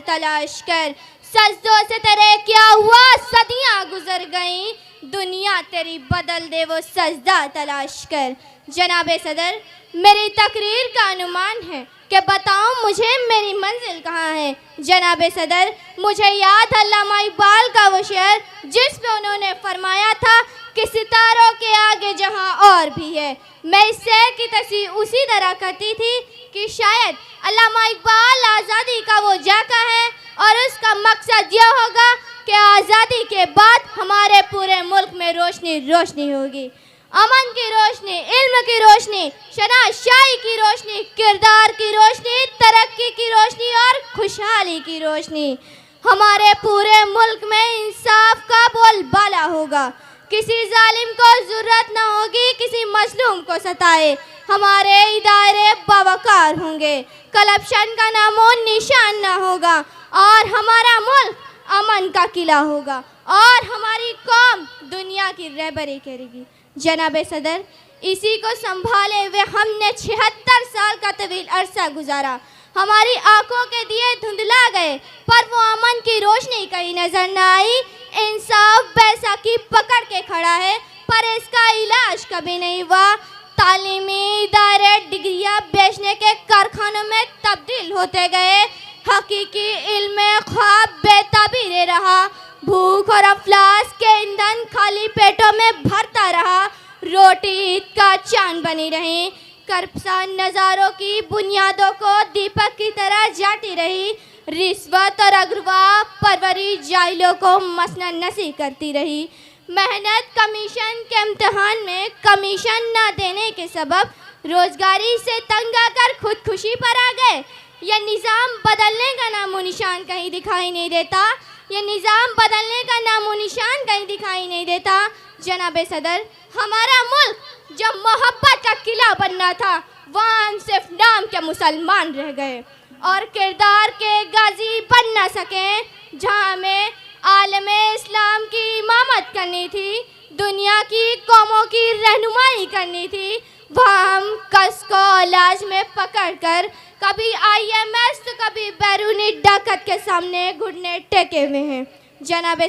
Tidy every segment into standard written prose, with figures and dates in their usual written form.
तलाश कर, सजदों से तेरे क्या हुआ, सदियां गुजर गईं, दुनिया तेरी बदल दे वो सजदा तलाश कर। जनाबे सदर, मेरी तकरीर का अनुमान है कि बताऊं मुझे मेरी मंजिल कहाँ है। जनाबे सदर, मुझे याद अल्लामा इकबाल का वो शेर जिस पे उन्होंने फरमाया था कि सितारों के आगे जहाँ और भी है। मैं इस शेर की तस्वीर उसी तरह करती थी कि शायद अल्लामा इकबाल आज़ादी का वो जाका है और उसका मकसद यह होगा कि आज़ादी के बाद हमारे पूरे मुल्क में रोशनी रोशनी होगी, अमन की रोशनी, इल्म की रोशनी, शनाशाई की रोशनी, किरदार की रोशनी, तरक्की की रोशनी और खुशहाली की रोशनी। हमारे पूरे मुल्क में इंसाफ का बोलबाला होगा, किसी जालिम को जरूरत न होगी किसी मजलूम को सताए। हमारे इदारे बावकार होंगे, करप्शन का नामो निशान न होगा और हमारा मुल्क अमन का किला होगा और हमारी कौम दुनिया की रहबरी करेगी। जनाबे सदर, इसी को संभाले हुए हमने 76 साल का तवील अरसा गुजारा। हमारी आंखों के दिए धुंधला गए पर वो अमन की रोशनी कहीं नजर न आई। इंसाफ बैसाखी पकड़ के खड़ा है पर इसका इलाज कभी नहीं हुआ। तालीमी इदारे डिग्रियां बेचने के कारखानों में तब्दील होते गए। हकीकी इल्म ख्वाब बेताबीर रहा, भूख और अफलास के ईंधन खाली पेटों में भरता रहा। रोटी ईद का चांद बनी रही, करप्शन नज़ारों की बुनियादों को दीपक की तरह जाती रही। रिश्वत और अगरवा परवरी जाइलों को मसनद नसी करती रही। मेहनत कमीशन के इम्तिहान में कमीशन न देने के सबब रोजगारी से तंग आकर खुदकुशी पर आ गए। यह निज़ाम बदलने का नामो निशान कहीं दिखाई नहीं देता, यह निज़ाम बदलने का नामो निशान कहीं दिखाई नहीं देता। जनाबे सदर, हमारा मुल्क जब मोहब्बत का किला बनना था वहाँ हम सिर्फ नाम के मुसलमान रह गए और किरदार के गाजी बन न सके। जहाँ हमें आलमे इस्लाम की इमामत करनी थी, दुनिया की कौमों की रहनुमाई करनी थी, वहाँ हम कस को इलाज में पकड़कर कभी IMS तो कभी बैरूनी डाकत के सामने घुटने टेके हुए हैं। जनाबे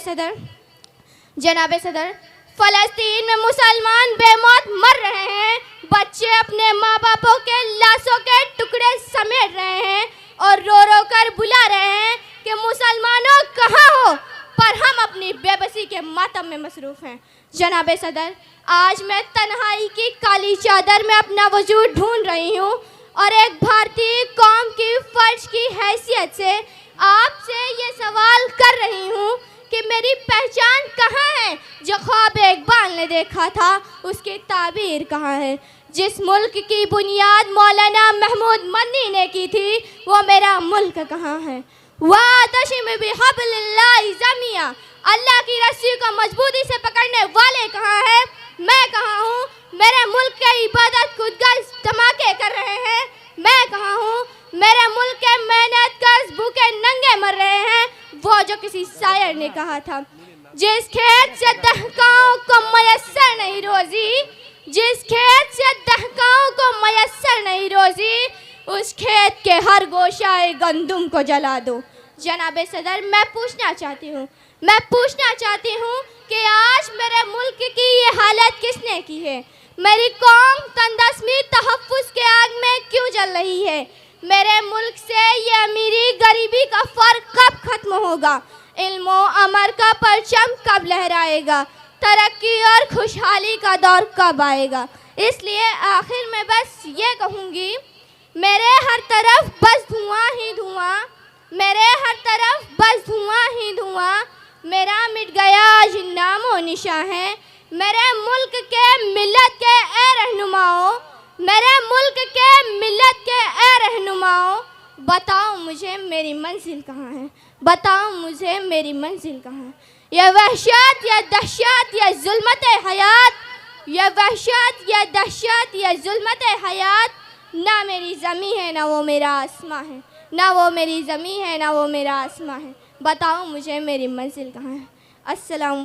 सदर, फ़लस्तीन में मुसलमान बेमौत मर रहे हैं, बच्चे अपने माँ बापों के लाशों के टुकड़े समेट रहे हैं और रो रो कर बुला रहे हैं कि मुसलमानों कहाँ हो, पर हम अपनी बेबसी के मातम में मसरूफ़ हैं। जनाबे सदर, आज मैं तन्हाई की काली चादर में अपना वजूद ढूंढ रही हूँ और एक भारतीय कौम की फर्ज की हैसियत से आपसे ये सवाल कर रही हूँ कि मेरी पहचान कहाँ है। जो ख्वाब इकबाल ने देखा था उसकी ताबीर कहाँ है। जिस मुल्क की बुनियाद मौलाना महमूद मदनी ने की थी वो मेरा मुल्क कहाँ है। वातशिम बिहब्लिल्लाहि जमिया, अल्लाह की रस्सी को मजबूती से पकड़ने वाले कहाँ हैं। मैं कहाँ हूँ। मेरे मुल्क के इबादत खुदगर्ज धमाके कर रहे हैं, मैं कहाँ हूँ। मेरे मुल्क के मेहनत कश भूखे नंगे मर रहे हैं। वो जो किसी शायर ने कहा था, जिस खेत से दहकाओं को मयस्सर नहीं रोजी, जिस खेत से दहकाओं को मयस्सर नहीं रोजी, उस खेत के हर गोशाए गंदुम को जला दो। जनाबे सदर, मैं पूछना चाहती हूँ कि आज मेरे मुल्क की ये हालत किसने की है। मेरी कौम तंदस्मी तहफ़्फ़ुज़ के आग में क्यों जल रही है। मेरे मुल्क से ये अमीरी गरीबी का फ़र्क कब ख़त्म होगा। इल्मो अमर का परचम कब लहराएगा। तरक्की और खुशहाली का दौर कब आएगा। इसलिए आखिर में बस ये कहूँगी, मेरे हर तरफ बस धुआं ही धुआं, मेरे हर तरफ बस धुआं ही धुआं। मेरा मिट गया आज नामो निशा है। मेरे मुल्क के मिल्लत के ए रहनुमाओं, मेरे मुल्क के मिल्लत के ए रहनुमाओं, बताओ मुझे मेरी मंजिल कहाँ है, बताओ मुझे मेरी मंजिल कहाँ है। यह वहशत या दहशत या जुल्मत हयात, यह वहशत या दहशत या जुल्मत हयात, ना मेरी ज़मी है ना वो मेरा आसमां है, ना वो मेरी ज़मी है ना वो मेरा आसमां है। बताओ मुझे मेरी मंजिल कहाँ है। अस्सलाम।